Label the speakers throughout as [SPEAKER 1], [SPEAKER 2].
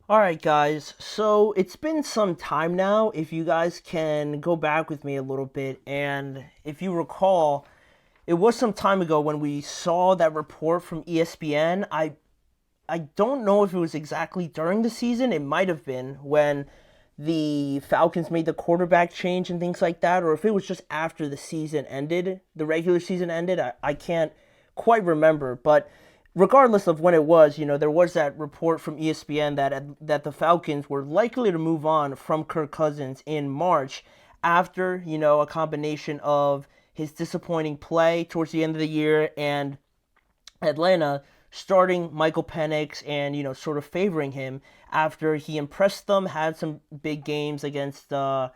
[SPEAKER 1] All right, guys. So it's been some time now. If you guys can go back with me a little bit, and if you recall, it was some time ago when we saw that report from ESPN. I don't know if it was exactly during the season. It might have been when the Falcons made the quarterback change and things like that, or if it was just after the season ended, the regular season ended. I can't quite remember, but regardless of when it was, there was that report from ESPN that the Falcons were likely to move on from Kirk Cousins in March after, a combination of his disappointing play towards the end of the year and Atlanta starting Michael Penix and sort of favoring him after he impressed them, had some big games against the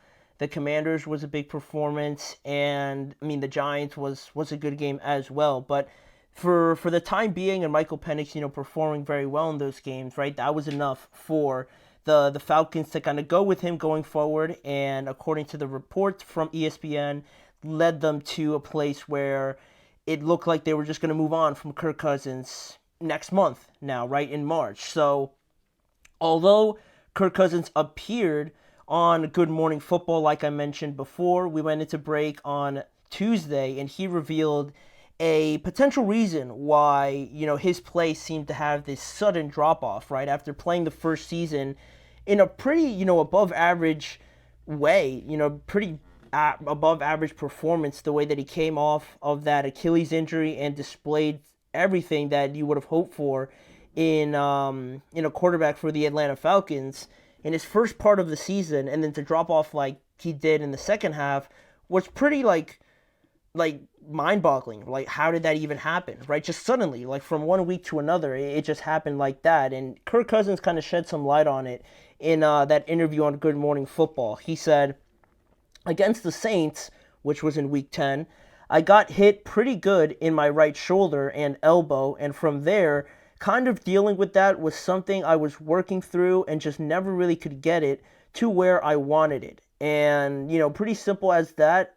[SPEAKER 1] Commanders was a big performance, and I mean the Giants was a good game as well. But for the time being, and Michael Penix performing very well in those games, right? That was enough for the Falcons to kind of go with him going forward, and according to the reports from ESPN, led them to a place where it looked like they were just going to move on from Kirk Cousins next month now, right, in March. So, although Kirk Cousins appeared on Good Morning Football, like I mentioned before, we went into break on Tuesday and he revealed a potential reason why, his play seemed to have this sudden drop off, right, after playing the first season in a pretty, above average way, pretty above average performance the way that he came off of that Achilles injury and displayed everything that you would have hoped for in a quarterback for the Atlanta Falcons in his first part of the season, and then to drop off like he did in the second half was pretty like mind-boggling. Like, how did that even happen, right? Just suddenly, like from one week to another, it just happened like that. And Kirk Cousins kind of shed some light on it in that interview on Good Morning Football. He said, against the Saints, which was in week 10, I got hit pretty good in my right shoulder and elbow, and from there, kind of dealing with that was something I was working through and just never really could get it to where I wanted it. And, pretty simple as that.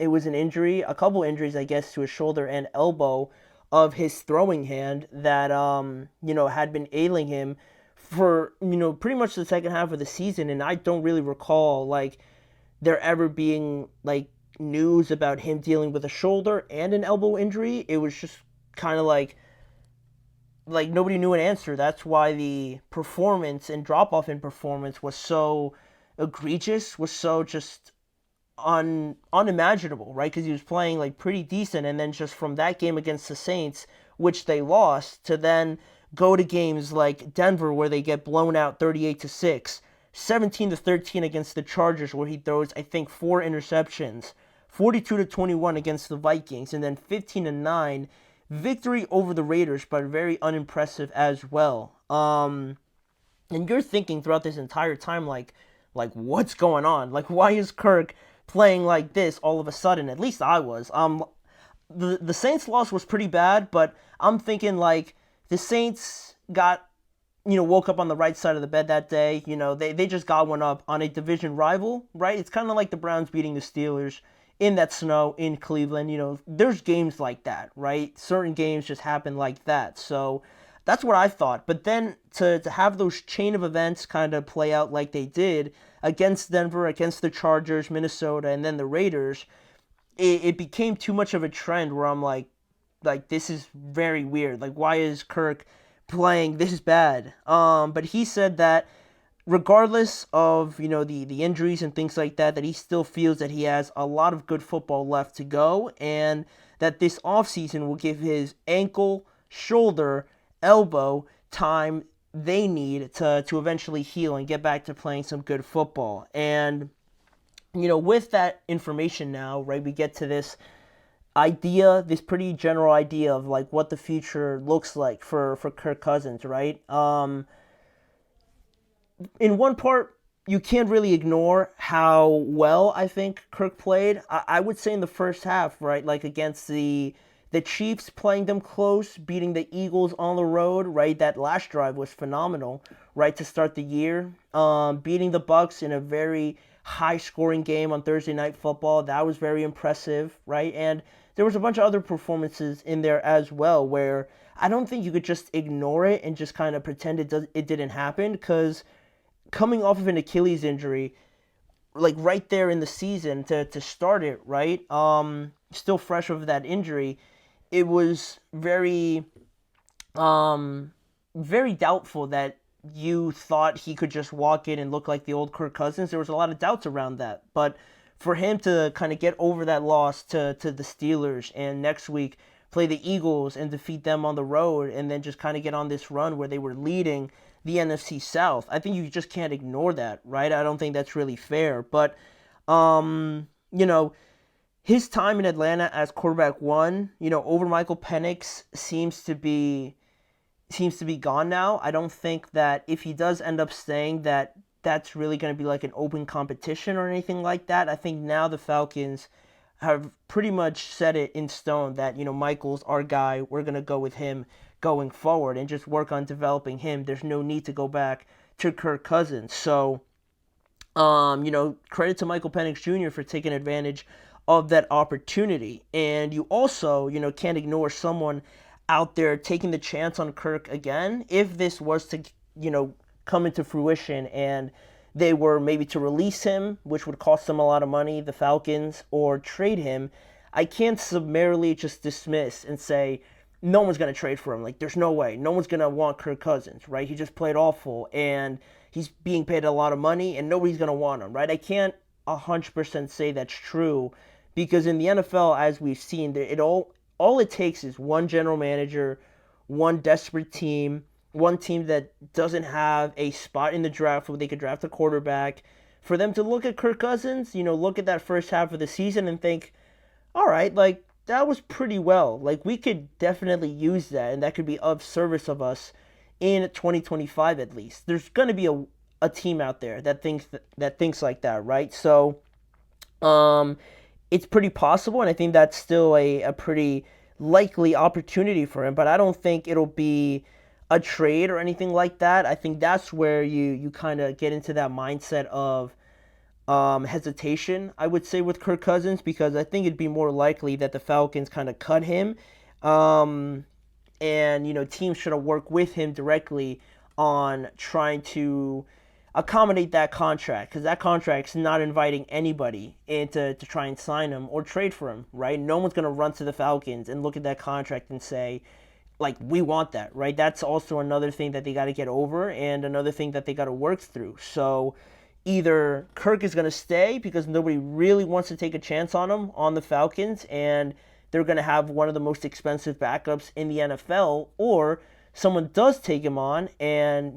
[SPEAKER 1] It was an injury, a couple injuries, I guess, to his shoulder and elbow of his throwing hand that, had been ailing him for, pretty much the second half of the season. And I don't really recall, like, there ever being like news about him dealing with a shoulder and an elbow injury. It was just kind of like nobody knew an answer. That's why the performance and drop off in performance was so egregious, was so just unimaginable, right? Because he was playing like pretty decent, and then just from that game against the Saints, which they lost, to then go to games like Denver where they get blown out 38-6, 17-13 against the Chargers where he throws I think four interceptions, 42-21 against the Vikings, and then 15-9 victory over the Raiders, but very unimpressive as well. And you're thinking throughout this entire time, like what's going on? Like, why is Kirk playing like this all of a sudden? At least I was. The Saints loss was pretty bad, but I'm thinking like the Saints got woke up on the right side of the bed that day. They just got one up on a division rival, right? It's kind of like the Browns beating the Steelers in that snow in Cleveland. There's games like that, right? Certain games just happen like that. So that's what I thought. But then to have those chain of events kind of play out like they did against Denver, against the Chargers, Minnesota, and then the Raiders, it became too much of a trend where I'm like this is very weird. Like, why is Kirk playing this bad? But he said that regardless of the injuries and things like that he still feels that he has a lot of good football left to go, and that this offseason will give his ankle, shoulder, elbow time they need to eventually heal and get back to playing some good football. And with that information now, right, we get to this idea, this pretty general idea of like what the future looks like for Kirk Cousins, right? In one part, you can't really ignore how well I think Kirk played. I would say in the first half, right, like against the Chiefs, playing them close, beating the Eagles on the road, right? That last drive was phenomenal, right, to start the year. Beating the Bucks in a very high scoring game on Thursday Night Football, that was very impressive, right? And there was a bunch of other performances in there as well where I don't think you could just ignore it and just kind of pretend it didn't happen, because coming off of an Achilles injury, like right there in the season to start it, right? Still fresh of that injury, it was very doubtful that you thought he could just walk in and look like the old Kirk Cousins. There was a lot of doubts around that. But for him to kind of get over that loss to the Steelers and next week play the Eagles and defeat them on the road and then just kind of get on this run where they were leading the NFC South, I think you just can't ignore that, right? I don't think that's really fair. But, you know, his time in Atlanta as quarterback one, over Michael Penix seems to be gone now. I don't think that if he does end up staying, that's really going to be like an open competition or anything like that. I think now the Falcons have pretty much set it in stone that, Michael's our guy. We're going to go with him going forward and just work on developing him. There's no need to go back to Kirk Cousins. So, credit to Michael Penix Jr. for taking advantage of that opportunity. And you also, can't ignore someone out there taking the chance on Kirk again. If this was to, come into fruition and they were maybe to release him, which would cost them a lot of money, the Falcons, or trade him, I can't summarily just dismiss and say, no one's going to trade for him. Like, there's no way. No one's going to want Kirk Cousins, right? He just played awful, and he's being paid a lot of money, and nobody's going to want him, right? I can't 100% say that's true, because in the NFL, as we've seen, all it takes is one general manager, one desperate team, one team that doesn't have a spot in the draft where they could draft a quarterback, for them to look at Kirk Cousins, look at that first half of the season and think, all right, like, that was pretty well. Like, we could definitely use that, and that could be of service of us in 2025 at least. There's going to be a team out there that thinks like that, right? So, it's pretty possible, and I think that's still a pretty likely opportunity for him, but I don't think it'll be a trade or anything like that. I think that's where you kind of get into that mindset of hesitation, I would say, with Kirk Cousins, because I think it'd be more likely that the Falcons kind of cut him, and teams should have worked with him directly on trying to accommodate that contract, because that contract's not inviting anybody in to try and sign him or trade for him, right? No one's going to run to the Falcons and look at that contract and say, like, we want that, right? That's also another thing that they got to get over and another thing that they got to work through. So either Kirk is going to stay because nobody really wants to take a chance on him on the Falcons, and they're going to have one of the most expensive backups in the NFL, or someone does take him on, and,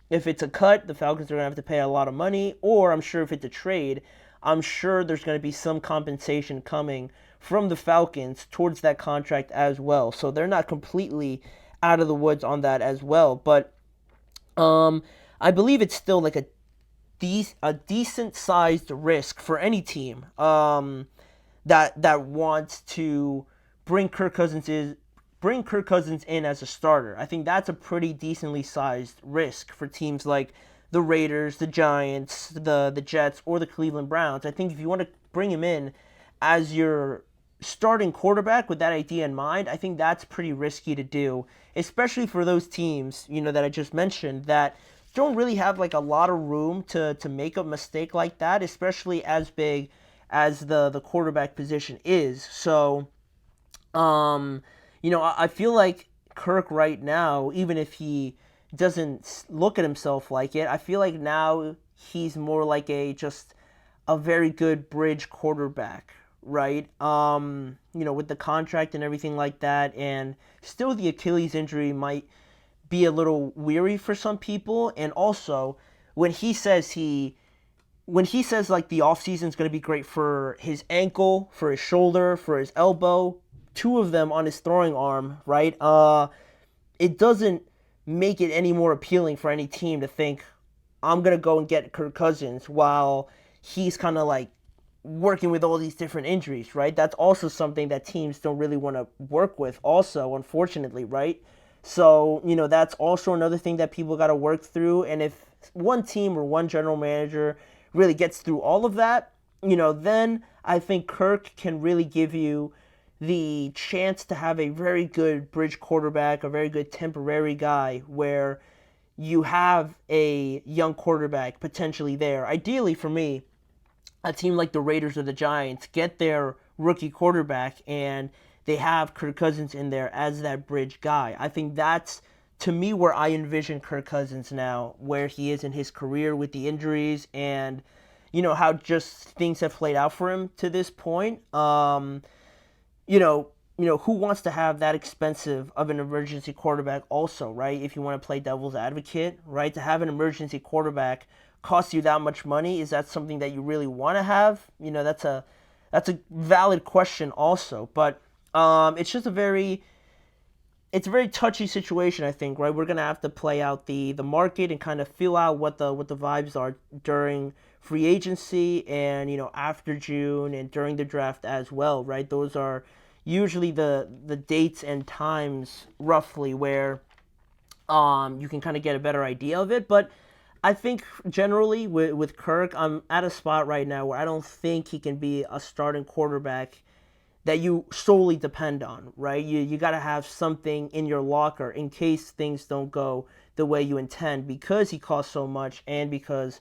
[SPEAKER 1] if it's a cut, the Falcons are going to have to pay a lot of money, or I'm sure if it's a trade, I'm sure there's going to be some compensation coming from the Falcons towards that contract as well. So they're not completely out of the woods on that as well. But I believe it's still like a decent sized risk for any team that wants to bring Kirk Cousins in as a starter. I think that's a pretty decently sized risk for teams like the Raiders, the Giants, the Jets, or the Cleveland Browns. I think if you want to bring him in as your starting quarterback with that idea in mind, I think that's pretty risky to do, especially for those teams, that I just mentioned, that don't really have like a lot of room to make a mistake like that, especially as big as the quarterback position is. So, I feel like Kirk right now, even if he doesn't look at himself like it, I feel like now he's more like just a very good bridge quarterback, right? With the contract and everything like that, and still the Achilles injury might be a little weary for some people. And also, when he says like the offseason is going to be great for his ankle, for his shoulder, for his elbow, two of them on his throwing arm, right? It doesn't make it any more appealing for any team to think, I'm going to go and get Kirk Cousins while he's kind of like working with all these different injuries, right? That's also something that teams don't really want to work with also, unfortunately, right? So, that's also another thing that people got to work through. And if one team or one general manager really gets through all of that, then I think Kirk can really give you the chance to have a very good bridge quarterback, a very good temporary guy where you have a young quarterback potentially there. Ideally for me, a team like the Raiders or the Giants get their rookie quarterback and they have Kirk Cousins in there as that bridge guy. I think that's to me where I envision Kirk Cousins now, where he is in his career with the injuries and how just things have played out for him to this point. You know, who wants to have that expensive of an emergency quarterback also, right? If you want to play devil's advocate, right? To have an emergency quarterback cost you that much money, is that something that you really want to have? That's a valid question also, but it's just it's a very touchy situation, I think, right? We're gonna have to play out the market and kind of feel out what the vibes are during free agency and after June and during the draft as well, right? Those are usually the dates and times roughly where you can kind of get a better idea of it. But I think generally with Kirk, I'm at a spot right now where I don't think he can be a starting quarterback that you solely depend on, right? You got to have something in your locker in case things don't go the way you intend because he costs so much and because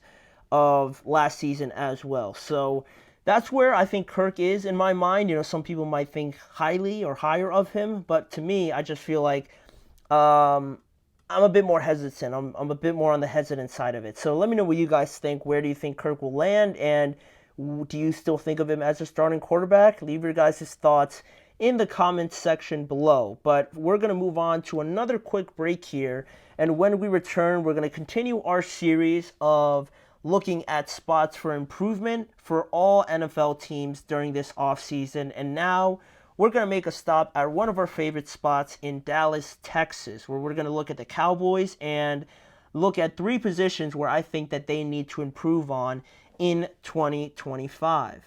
[SPEAKER 1] of last season as well. So that's where I think Kirk is in my mind. Some people might think highly or higher of him, but to me, I just feel like I'm a bit more hesitant. I'm a bit more on the hesitant side of it. So let me know what you guys think. Where do you think Kirk will land? And do you still think of him as a starting quarterback? Leave your guys' thoughts in the comments section below. But we're going to move on to another quick break here. And when we return, we're going to continue our series of looking at spots for improvement for all NFL teams during this offseason. And now we're going to make a stop at one of our favorite spots in Dallas, Texas, where we're going to look at the Cowboys and look at 3 positions where I think that they need to improve on in 2025.